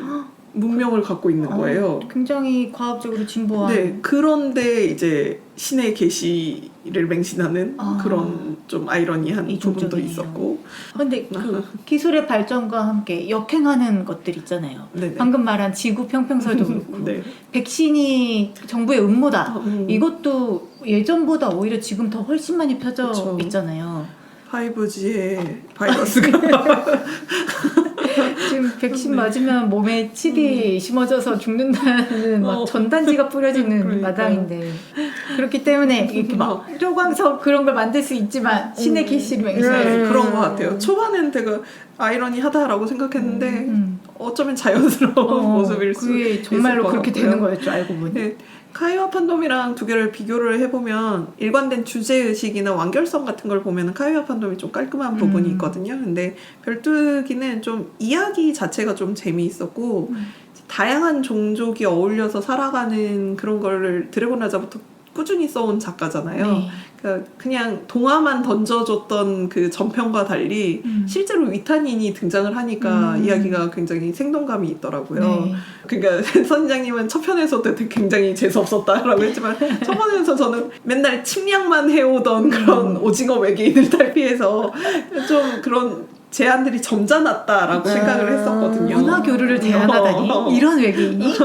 문명을 갖고 있는 거예요. 굉장히 과학적으로 진보한. 네, 그런데 이제 신의 계시를 맹신하는 그런 좀 아이러니한 부분도 이중적이네요. 있었고. 근데 그 기술의 발전과 함께 역행하는 것들 있잖아요. 네네. 방금 말한 지구 평평설도 그렇고 네. 백신이 정부의 음모다. 음. 이것도 예전보다 오히려 지금 더 훨씬 많이 펴져 그쵸. 있잖아요. 5G의 바이러스가 지금 백신 맞으면 몸에 칩이 심어져서 죽는다는 막 전단지가 뿌려지는 그러니까요. 마당인데 그렇기 때문에 이렇게 막 조광석 그런 걸 만들 수 있지만 신의 계시를 맹세하는 그런 것 같아요. 초반엔 되게 아이러니하다라고 생각했는데 어쩌면 자연스러운 모습일 수 그게 있을 정말로 것 그렇게 같고요. 되는 거였죠 알고 보니. 네. 카이와 판돔이랑 두 개를 비교를 해보면 일관된 주제의식이나 완결성 같은 걸 보면 카이와 판돔이 좀 깔끔한 부분이 있거든요. 근데 별뚜기는 좀 이야기 자체가 좀 재미있었고 다양한 종족이 어울려서 살아가는 그런 거를 드래곤 라자부터 꾸준히 써온 작가잖아요. 네. 그러니까 그냥 동화만 던져줬던 그 전편과 달리 실제로 위탄인이 등장을 하니까 이야기가 굉장히 생동감이 있더라고요. 네. 그러니까 선장님은 첫 편에서도 굉장히 재수없었다라고 했지만 첫 편에서 저는 맨날 침략만 해오던 그런 오징어 외계인을 탈피해서 좀 그런 제안들이 점잖았다라고 생각을 했었거든요. 문화 교류를 제안하다니 이런 외계인이.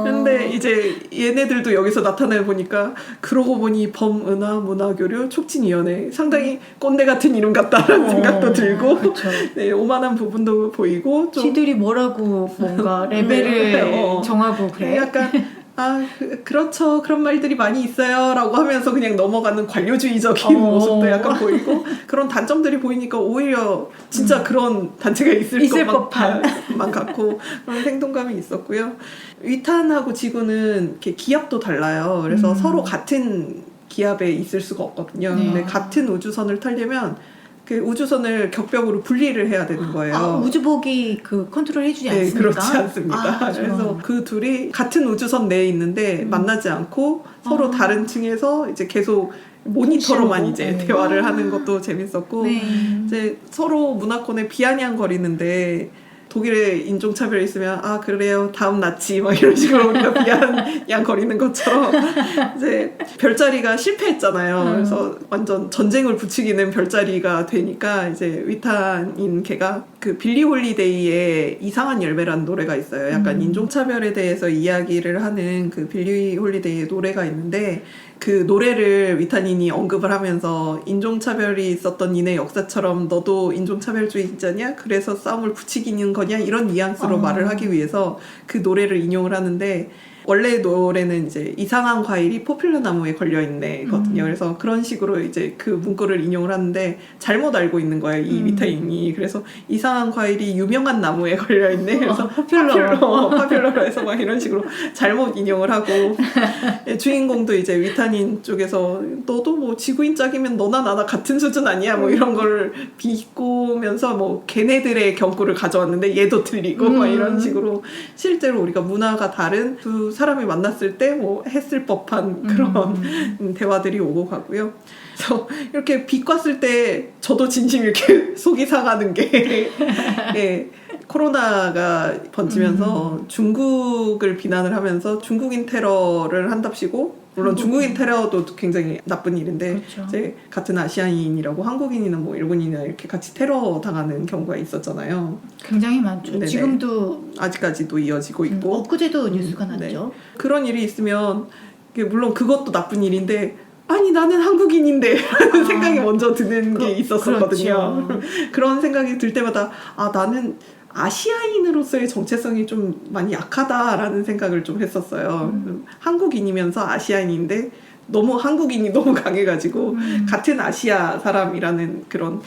근데 이제 얘네들도 여기서 나타나 보니까 그러고 보니 범은하 문화교류 촉진위원회 상당히 꼰대 같은 이름 같다라는 생각도 들고 그렇죠. 네, 오만한 부분도 보이고 좀 지들이 뭐라고 뭔가 레벨을 정하고 그래. 약간 그렇죠 그런 말들이 많이 있어요 라고 하면서 그냥 넘어가는 관료주의적인 모습도 약간 보이고 그런 단점들이 보이니까 오히려 진짜 그런 단체가 있을 것만 같고 그런 생동감이 있었고요. 위탄하고 지구는 이렇게 기압도 달라요. 그래서 서로 같은 기압에 있을 수가 없거든요. 네. 근데 같은 우주선을 타려면 그 우주선을 격벽으로 분리를 해야 되는 거예요. 우주복이 그 컨트롤 해주지 네, 않습니까? 그렇지 않습니다. 그래서 그 둘이 같은 우주선 내에 있는데 만나지 않고 서로 다른 층에서 이제 계속 모니터로만 이제 대화를 하는 것도 재밌었고 네. 이제 서로 문화권에 비아냥거리는데 독일에 인종차별이 있으면 그래요 다음 나치 막 이런 식으로 우리가 비아냥거리는 것처럼 이제 별자리가 실패했잖아요. 그래서 완전 전쟁을 부추기는 별자리가 되니까 이제 위탄인 걔가 그 빌리 홀리데이의 이상한 열매라는 노래가 있어요. 약간 인종차별에 대해서 이야기를 하는 그 빌리 홀리데이의 노래가 있는데 그 노래를 위탄인이 언급을 하면서 인종차별이 있었던 니네 역사처럼 너도 인종차별주의자냐? 그래서 싸움을 부추기는 거냐? 이런 뉘앙스로 말을 하기 위해서 그 노래를 인용을 하는데 원래 노래는 이제 이상한 과일이 포퓰러 나무에 걸려 있네거든요. 그래서 그런 식으로 이제 그 문구를 인용을 하는데 잘못 알고 있는 거예요. 이 위타인이. 그래서 이상한 과일이 유명한 나무에 걸려 있네. 그래서 파퓰러로 해서 막 이런 식으로 잘못 인용을 하고 주인공도 이제 위타닌 쪽에서 너도 뭐 지구인 짝이면 너나 나나 같은 수준 아니야? 뭐 이런 걸 비꼬면서 뭐 걔네들의 경구를 가져왔는데 얘도 틀리고 막 이런 식으로 실제로 우리가 문화가 다른 두 사람이 만났을 때 뭐 했을 법한 그런 대화들이 오고 가고요. 그래서 이렇게 비꼬았을 때 저도 진심 이렇게 속이 상하는 게 예, 코로나가 번지면서 중국을 비난을 하면서 중국인 테러를 한답시고 물론 중국인 테러도 굉장히 나쁜 일인데 그렇죠. 이제 같은 아시아인이라고 한국인이나 뭐 일본인이나 이렇게 같이 테러 당하는 경우가 있었잖아요. 굉장히 많죠. 네네. 지금도 아직까지도 이어지고 있고 엊그제도 뉴스가 네. 났죠. 그런 일이 있으면 물론 그것도 나쁜 일인데 아니 나는 한국인인데 라는 생각이 먼저 드는 게 있었었거든요. 그렇죠. 그런 생각이 들 때마다 아 나는 아시아인으로서의 정체성이 좀 많이 약하다라는 생각을 좀 했었어요. 한국인이면서 아시아인인데 너무 한국인이 너무 강해가지고 같은 아시아 사람이라는 그런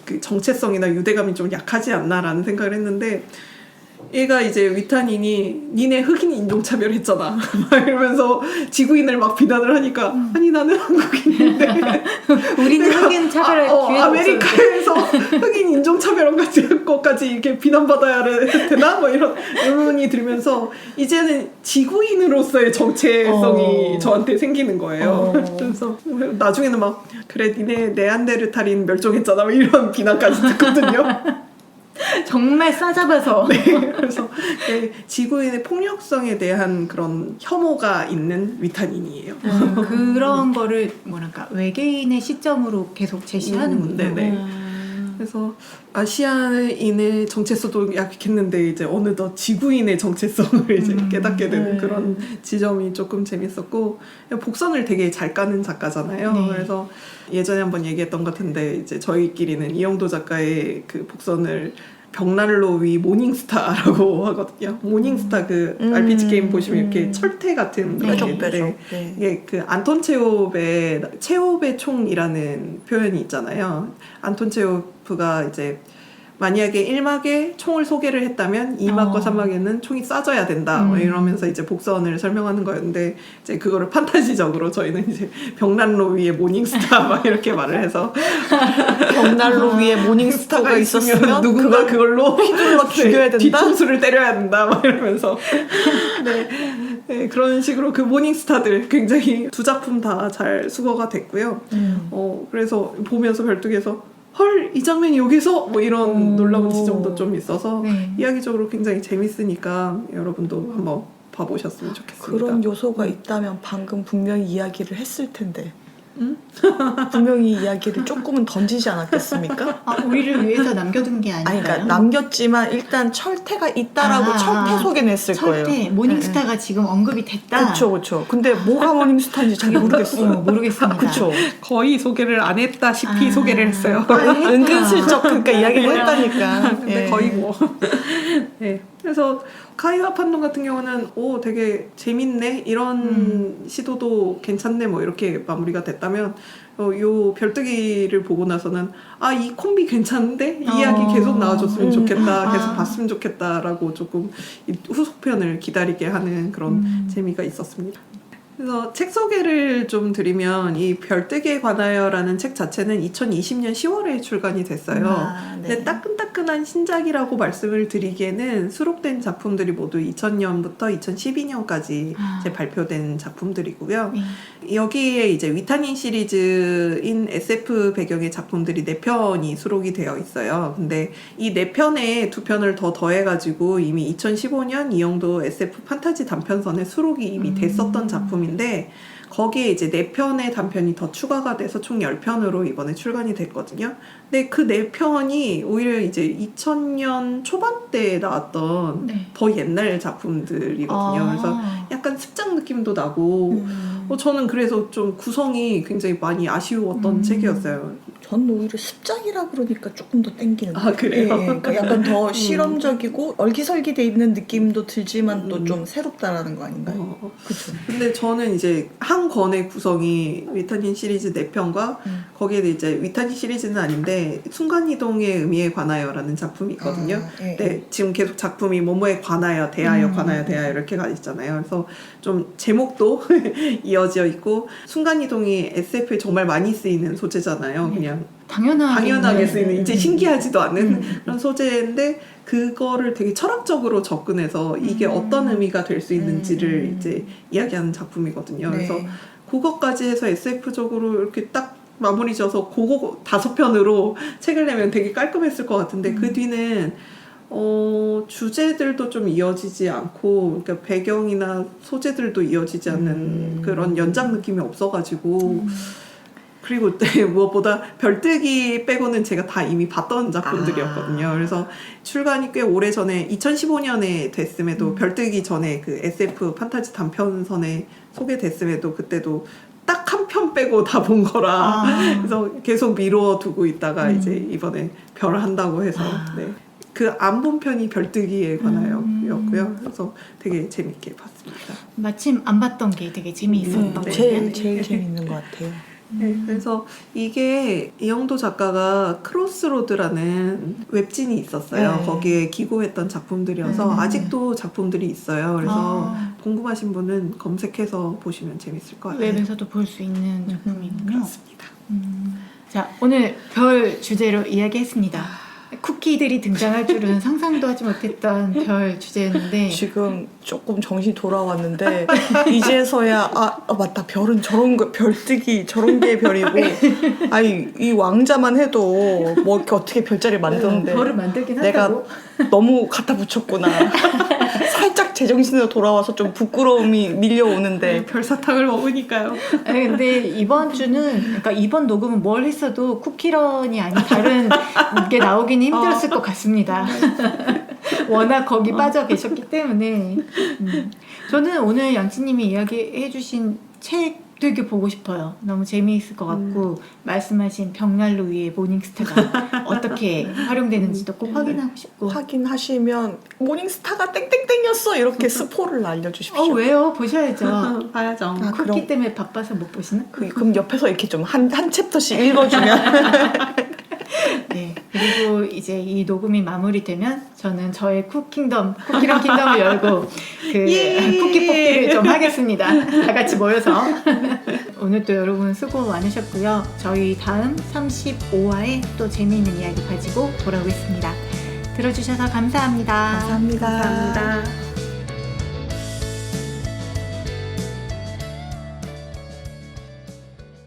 그 정체성이나 유대감이 좀 약하지 않나라는 생각을 했는데 얘가 이제 위타닌이 니네 흑인 인종차별했잖아 막 이러면서 지구인을 막 비난을 하니까 아니 나는 한국인인데 우리는 흑인 차별할 기회가 아메리카에서 흑인 인종차별까지 이렇게 비난받아야 되나? 뭐 이런 의문이 들면서 이제는 지구인으로서의 정체성이 저한테 생기는 거예요. 그래서 나중에는 막 그래 니네 네안데르탈인 멸종했잖아 뭐 이런 비난까지 듣거든요. 정말 싸잡아서 그래서 지구인의 폭력성에 대한 그런 혐오가 있는 위타닌이에요. 그런 거를 뭐랄까 외계인의 시점으로 계속 제시하는군요. 네네. 그래서 아시아인의 정체성도 약했는데 이제 어느덧 지구인의 정체성을 이제 깨닫게 되는 그런 지점이 조금 재밌었고 복선을 되게 잘 까는 작가잖아요. 네. 그래서 예전에 한번 얘기했던 것 같은데 이제 저희끼리는 이영도 작가의 그 복선을 벽난로 위 모닝스타라고 하거든요. 모닝스타 그 RPG 게임 보시면 이렇게 철퇴 같은 그런 게 있는데 이게 그 안톤 체홉의 총이라는 표현이 있잖아요. 안톤 체호프가 이제 만약에 1막에 총을 소개를 했다면 2막과 3막에는 총이 쏴져야 된다. 뭐 이러면서 이제 복선을 설명하는 거였는데 이제 그거를 판타지적으로 저희는 이제 벽난로 위에 모닝스타 막 이렇게 말을 해서 벽난로 위에 모닝스타가 있었으면 누군가 그걸로 휘둘러 죽여야 된다? 뒤통수를 때려야 된다 막 이러면서 네, 그런 식으로 그 모닝스타들 굉장히 두 작품 다 잘 수거가 됐고요. 그래서 보면서 별뚝에서 헐, 이 장면이 여기서? 뭐 이런 놀라운 지점도 좀 있어서 이야기적으로 굉장히 재밌으니까 여러분도 한번 봐보셨으면 좋겠습니다. 그런 요소가 있다면 방금 분명히 이야기를 했을 텐데 분명히 이야기를 조금은 던지지 않았겠습니까? 우리를 위해서 남겨둔 게 아닐까요? 아니, 그러니까 남겼지만 일단 철퇴가 있다라고 철퇴 소개는 했을 거예요. 철퇴, 모닝스타가 지금 언급이 됐다. 그렇죠. 근데 뭐가 모닝스타인지 잘 모르겠어요. 모르겠습니다. 그렇죠. 거의 소개를 안 했다시피 소개를 했어요. 은근슬쩍 그러니까 이야기를 했다니까. 근데 거의 뭐. 네. 그래서 카이와 판돈 같은 경우는 되게 재밌네 이런 시도도 괜찮네 뭐 이렇게 마무리가 됐다면 요 별뜨기를 보고 나서는 이 콤비 괜찮은데 이 이야기 계속 나와줬으면 좋겠다 계속 봤으면 좋겠다라고 조금 후속편을 기다리게 하는 그런 재미가 있었습니다. 그래서 책 소개를 좀 드리면 이 별뜨기에 관하여라는 책 자체는 2020년 10월에 출간이 됐어요. 근데 따끈따끈한 신작이라고 말씀을 드리기에는 수록된 작품들이 모두 2000년부터 2012년까지 이제 발표된 작품들이고요. 여기에 이제 위타닌 시리즈인 SF 배경의 작품들이 4편이 수록이 되어 있어요. 근데 이 4편에 2편을 더 더해가지고 이미 2015년 이영도 SF 판타지 단편선에 수록이 이미 됐었던 작품인데 거기에 이제 4편의 단편이 더 추가가 돼서 총 10편으로 이번에 출간이 됐거든요. 근데 그 4편이 오히려 이제 2000년 초반대에 나왔던 더 옛날 작품들이거든요. 그래서 약간 습작 느낌도 나고 저는 그래서 좀 구성이 굉장히 많이 아쉬웠던 책이었어요. 전 오히려 습작이라 그러니까 조금 더 땡기는. 아, 그래요? 그러니까 약간 더 실험적이고 얼기설기돼 있는 느낌도 들지만 또 좀 새롭다라는 거 아닌가요? 그렇죠. 근데 저는 이제 한 권의 구성이 위타닌 시리즈 4편과 거기에 이제 위타닌 시리즈는 아닌데 순간이동의 의미에 관하여라는 작품이 있거든요. 네, 지금 계속 작품이 뭐뭐에 관하여, 대하여, 관하여, 대하여 이렇게 가 있잖아요. 그래서 좀 제목도 이어져 있고 순간이동이 SF에 정말 많이 쓰이는 소재잖아요. 그냥 당연하게 쓰이는 이제 신기하지도 않은 그런 소재인데 그거를 되게 철학적으로 접근해서 이게 어떤 의미가 될 수 있는지를 이제 이야기하는 작품이거든요. 그래서 그것까지 해서 SF적으로 이렇게 딱 마무리 져서 그거 5편으로 책을 내면 되게 깔끔했을 것 같은데 그 뒤는 주제들도 좀 이어지지 않고 그러니까 배경이나 소재들도 이어지지 않는 그런 연장 느낌이 없어가지고 그리고 무엇보다 별뜨기 빼고는 제가 다 이미 봤던 작품들이었거든요. 그래서 출간이 꽤 오래전에 2015년에 됐음에도 별뜨기 전에 그 SF 판타지 단편선에 소개됐음에도 그때도 딱 한 편 빼고 다 본 거라 그래서 계속 미뤄두고 있다가 이제 이번에 별을 한다고 해서 네. 그 안 본 편이 별뜨기에 관하여였고요. 그래서 되게 재밌게 봤습니다. 마침 안 봤던 게 되게 재미있었던 것 같아요. 제일 재밌는 것 같아요. 네, 그래서 이게 이영도 작가가 크로스로드라는 웹진이 있었어요. 거기에 기고했던 작품들이어서 아직도 작품들이 있어요. 그래서 궁금하신 분은 검색해서 보시면 재밌을 것 같아요. 웹에서도 볼 수 있는 작품이군요. 그렇습니다. 자, 오늘 별 주제로 이야기했습니다. 쿠키들이 등장할 줄은 상상도 하지 못했던 별 주제였는데 지금 조금 정신이 돌아왔는데 이제서야 맞다, 별은 저런 거, 별뜨기 저런 게 별이고 아니 이 왕자만 해도 뭐 이렇게 어떻게 별자리를 만드는데 별을 만들긴 내가 한다고? 너무 갖다 붙였구나. 살짝 제정신으로 돌아와서 좀 부끄러움이 밀려오는데 별사탕을 먹으니까요. 아니, 근데 이번 주는 그러니까 이번 녹음은 뭘 했어도 쿠키런이 아닌 다른 게 나오기는 힘들었을 것 같습니다. 워낙 거기 빠져 계셨기 때문에 저는 오늘 양치님이 이야기해주신 책 되게 보고 싶어요. 너무 재미있을 것 같고 말씀하신 벽난로 위에 모닝스타가 어떻게 활용되는지도 꼭 확인하고 싶고 확인하시면 모닝스타가 땡땡땡이었어 이렇게 스포를 알려주십시오. 왜요? 보셔야죠. 봐야죠. 쿠키 그럼. 때문에 바빠서 못 보시나? 그럼 옆에서 이렇게 좀 한 챕터씩 읽어주면 네. 그리고 이제 이 녹음이 마무리되면 저는 저의 쿠킹덤, 쿠키런 킹덤을 열고 그 쿠키 뽑기를 좀 하겠습니다. 다 같이 모여서. 오늘도 여러분 수고 많으셨고요. 저희 다음 35화에 또 재미있는 이야기 가지고 돌아오겠습니다. 들어주셔서 감사합니다. 감사합니다. 감사합니다.